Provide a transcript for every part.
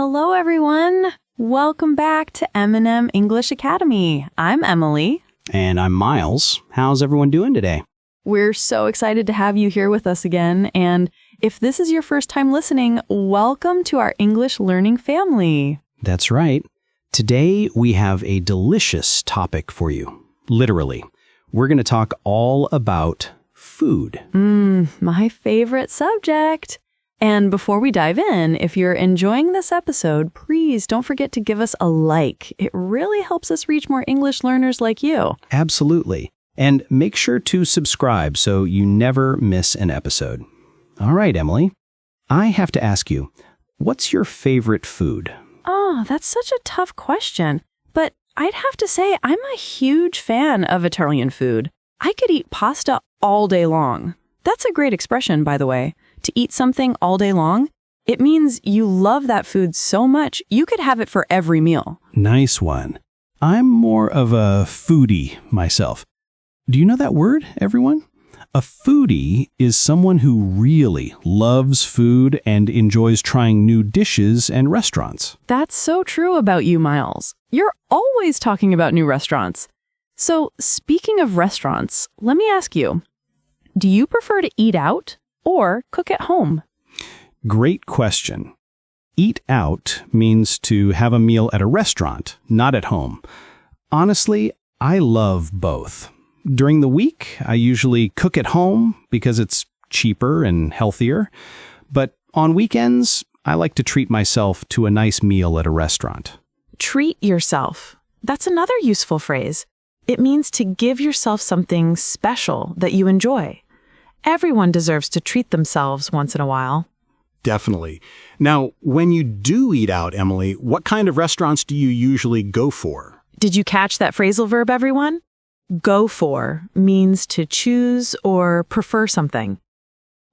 Hello, everyone. Welcome back to M&M English Academy. I'm Emily. And I'm Miles. How's everyone doing today? We're so excited to have you here with us again. And if this is your first time listening, welcome to our English learning family. That's right. Today, we have a delicious topic for you. Literally. We're going to talk all about food. My favorite subject. And before we dive in, if you're enjoying this episode, please don't forget to give us a like. It really helps us reach more English learners like you. Absolutely. And make sure to subscribe so you never miss an episode. All right, Emily. I have to ask you, what's your favorite food? Oh, that's such a tough question. But I'd have to say I'm a huge fan of Italian food. I could eat pasta all day long. That's a great expression, by the way. To eat something all day long, it means you love that food so much you could have it for every meal. Nice one. I'm more of a foodie myself. Do you know that word, everyone? A foodie is someone who really loves food and enjoys trying new dishes and restaurants. That's so true about you, Miles. You're always talking about new restaurants. So, speaking of restaurants, let me ask you, do you prefer to eat out or cook at home? Great question. Eat out means to have a meal at a restaurant, not at home. Honestly, I love both. During the week, I usually cook at home because it's cheaper and healthier. But on weekends, I like to treat myself to a nice meal at a restaurant. Treat yourself. That's another useful phrase. It means to give yourself something special that you enjoy. Everyone deserves to treat themselves once in a while. Definitely. Now, when you do eat out, Emily, what kind of restaurants do you usually go for? Did you catch that phrasal verb, everyone? Go for means to choose or prefer something.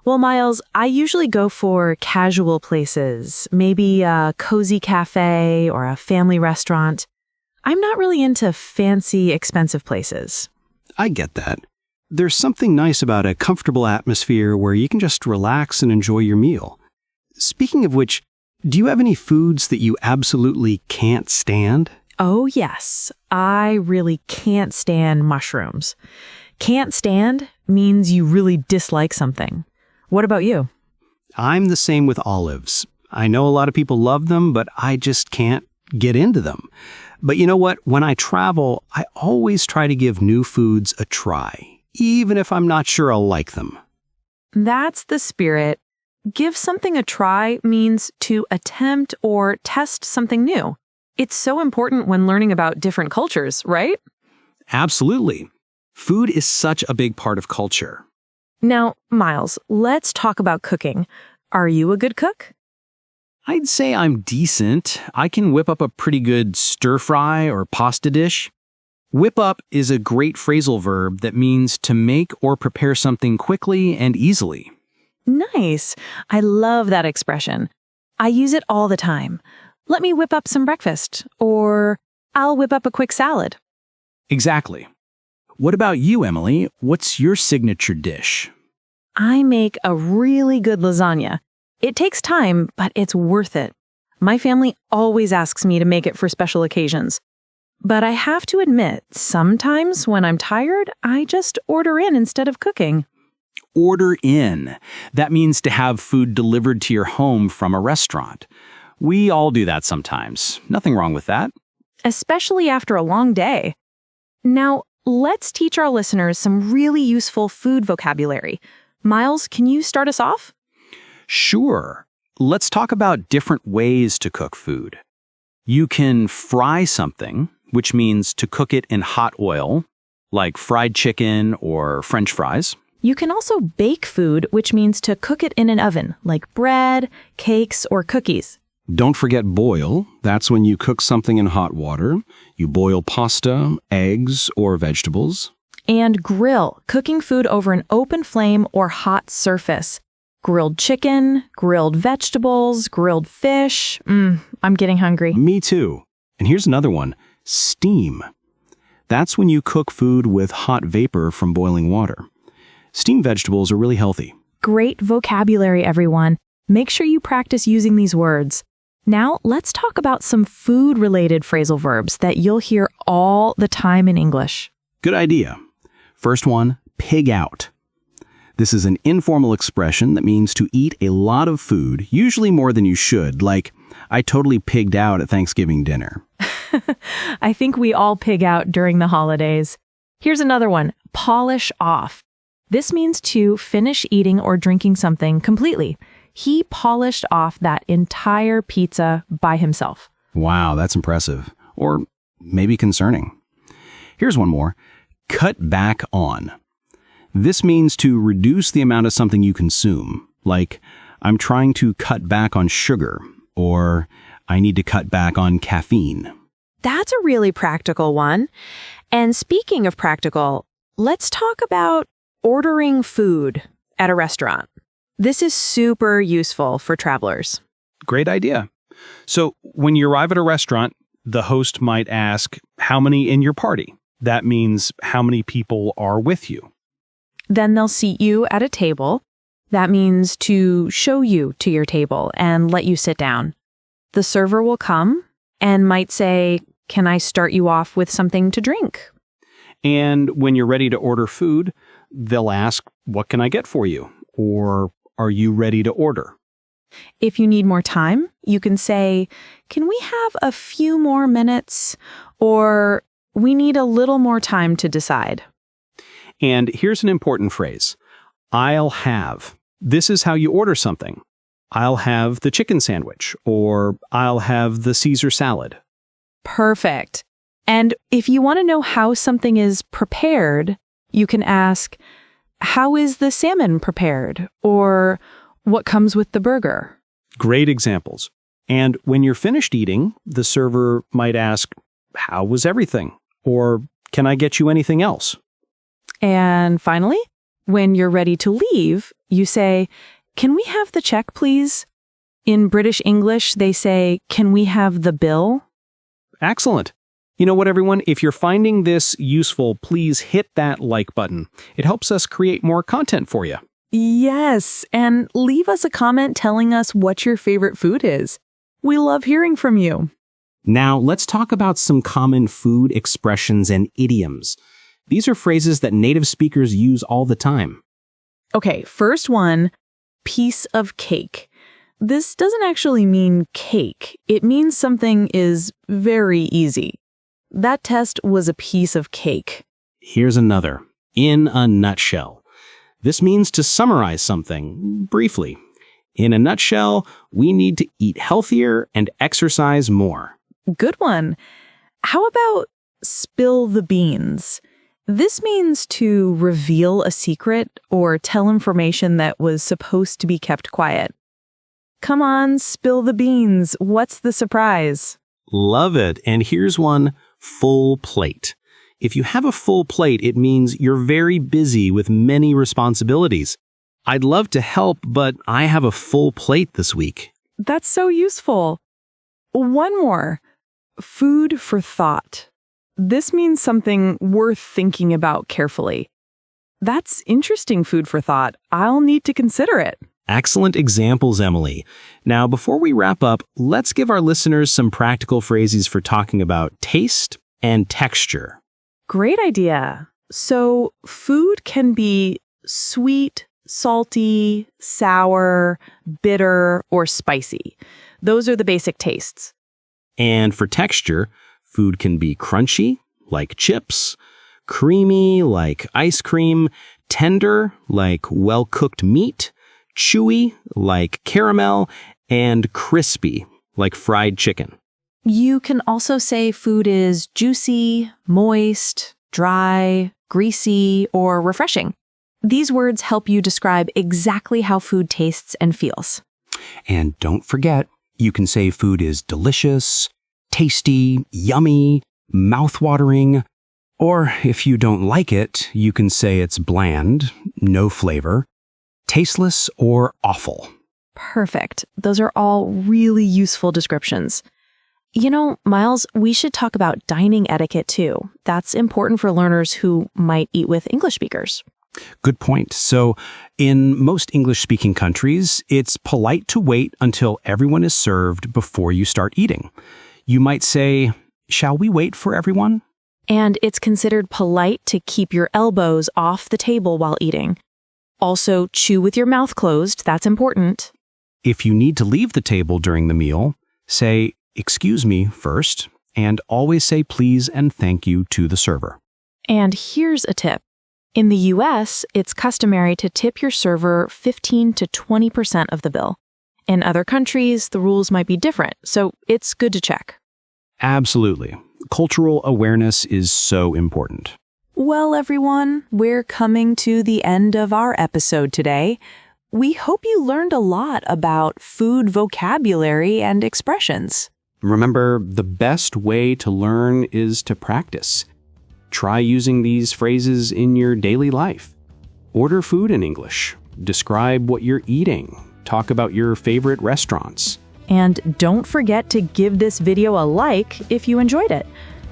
Well, Miles, I usually go for casual places, maybe a cozy cafe or a family restaurant. I'm not really into fancy, expensive places. I get that. There's something nice about a comfortable atmosphere where you can just relax and enjoy your meal. Speaking of which, do you have any foods that you absolutely can't stand? Oh, yes. I really can't stand mushrooms. Can't stand means you really dislike something. What about you? I'm the same with olives. I know a lot of people love them, but I just can't get into them. But you know what? When I travel, I always try to give new foods a try, even if I'm not sure I'll like them. That's the spirit. Give something a try means to attempt or test something new. It's so important when learning about different cultures, right? Absolutely. Food is such a big part of culture. Now, Miles, let's talk about cooking. Are you a good cook? I'd say I'm decent. I can whip up a pretty good stir-fry or pasta dish. Whip up is a great phrasal verb that means to make or prepare something quickly and easily. Nice. I love that expression. I use it all the time. Let me whip up some breakfast, or I'll whip up a quick salad. Exactly. What about you, Emily? What's your signature dish? I make a really good lasagna. It takes time, but it's worth it. My family always asks me to make it for special occasions. But I have to admit, sometimes when I'm tired, I just order in instead of cooking. Order in. That means to have food delivered to your home from a restaurant. We all do that sometimes. Nothing wrong with that. Especially after a long day. Now, let's teach our listeners some really useful food vocabulary. Miles, can you start us off? Sure. Let's talk about different ways to cook food. You can fry something, which means to cook it in hot oil, like fried chicken or French fries. You can also bake food, which means to cook it in an oven, like bread, cakes, or cookies. Don't forget boil. That's when you cook something in hot water. You boil pasta, eggs, or vegetables. And grill, cooking food over an open flame or hot surface. Grilled chicken, grilled vegetables, grilled fish. I'm getting hungry. Me too. And here's another one. Steam. That's when you cook food with hot vapor from boiling water. Steamed vegetables are really healthy. Great vocabulary, everyone. Make sure you practice using these words. Now, let's talk about some food-related phrasal verbs that you'll hear all the time in English. Good idea. First one, pig out. This is an informal expression that means to eat a lot of food, usually more than you should, like, I totally pigged out at Thanksgiving dinner. I think we all pig out during the holidays. Here's another one, polish off. This means to finish eating or drinking something completely. He polished off that entire pizza by himself. Wow, that's impressive. Or maybe concerning. Here's one more. Cut back on. This means to reduce the amount of something you consume, like, I'm trying to cut back on sugar, or I need to cut back on caffeine. That's a really practical one. And speaking of practical, let's talk about ordering food at a restaurant. This is super useful for travelers. Great idea. So when you arrive at a restaurant, the host might ask, how many in your party? That means how many people are with you. Then they'll seat you at a table. That means to show you to your table and let you sit down. The server will come and might say, can I start you off with something to drink? And when you're ready to order food, they'll ask, what can I get for you? Or are you ready to order? If you need more time, you can say, can we have a few more minutes? Or we need a little more time to decide. And here's an important phrase. I'll have. This is how you order something. I'll have the chicken sandwich, or I'll have the Caesar salad. Perfect. And if you want to know how something is prepared, you can ask, how is the salmon prepared? Or what comes with the burger? Great examples. And when you're finished eating, the server might ask, how was everything? Or can I get you anything else? And finally, when you're ready to leave, you say, can we have the check, please? In British English, they say, can we have the bill? Excellent. You know what, everyone? If you're finding this useful, please hit that like button. It helps us create more content for you. Yes, and leave us a comment telling us what your favorite food is. We love hearing from you. Now, let's talk about some common food expressions and idioms. These are phrases that native speakers use all the time. Okay, first one, piece of cake. This doesn't actually mean cake. It means something is very easy. That test was a piece of cake. Here's another, in a nutshell. This means to summarize something briefly. In a nutshell, we need to eat healthier and exercise more. Good one. How about spill the beans? This means to reveal a secret or tell information that was supposed to be kept quiet. Come on, spill the beans. What's the surprise? Love it. And here's one, full plate. If you have a full plate, it means you're very busy with many responsibilities. I'd love to help, but I have a full plate this week. That's so useful. One more. Food for thought. This means something worth thinking about carefully. That's interesting food for thought. I'll need to consider it. Excellent examples, Emily. Now, before we wrap up, let's give our listeners some practical phrases for talking about taste and texture. Great idea. So, food can be sweet, salty, sour, bitter, or spicy. Those are the basic tastes. And for texture, food can be crunchy, like chips, creamy, like ice cream, tender, like well-cooked meat, chewy, like caramel, and crispy, like fried chicken. You can also say food is juicy, moist, dry, greasy, or refreshing. These words help you describe exactly how food tastes and feels. And don't forget, you can say food is delicious, tasty, yummy, mouth-watering, or if you don't like it, you can say it's bland, no flavor, tasteless, or awful. Perfect. Those are all really useful descriptions. You know, Miles, we should talk about dining etiquette too. That's important for learners who might eat with English speakers. Good point. So, in most English-speaking countries, it's polite to wait until everyone is served before you start eating. You might say, "Shall we wait for everyone?" And it's considered polite to keep your elbows off the table while eating. Also, chew with your mouth closed. That's important. If you need to leave the table during the meal, say, "Excuse me," first, and always say please and thank you to the server. And here's a tip. In the US, it's customary to tip your server 15 to 20% of the bill. In other countries, the rules might be different, so it's good to check. Absolutely. Cultural awareness is so important. Well, everyone, we're coming to the end of our episode today. We hope you learned a lot about food vocabulary and expressions. Remember, the best way to learn is to practice. Try using these phrases in your daily life. Order food in English. Describe what you're eating. Talk about your favorite restaurants. And don't forget to give this video a like if you enjoyed it.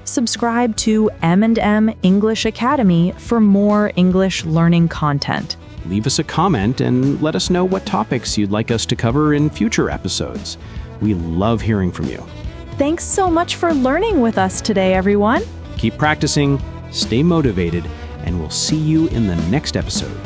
Subscribe to M&M English Academy for more English learning content. Leave us a comment and let us know what topics you'd like us to cover in future episodes. We love hearing from you. Thanks so much for learning with us today, everyone. Keep practicing, stay motivated, and we'll see you in the next episode.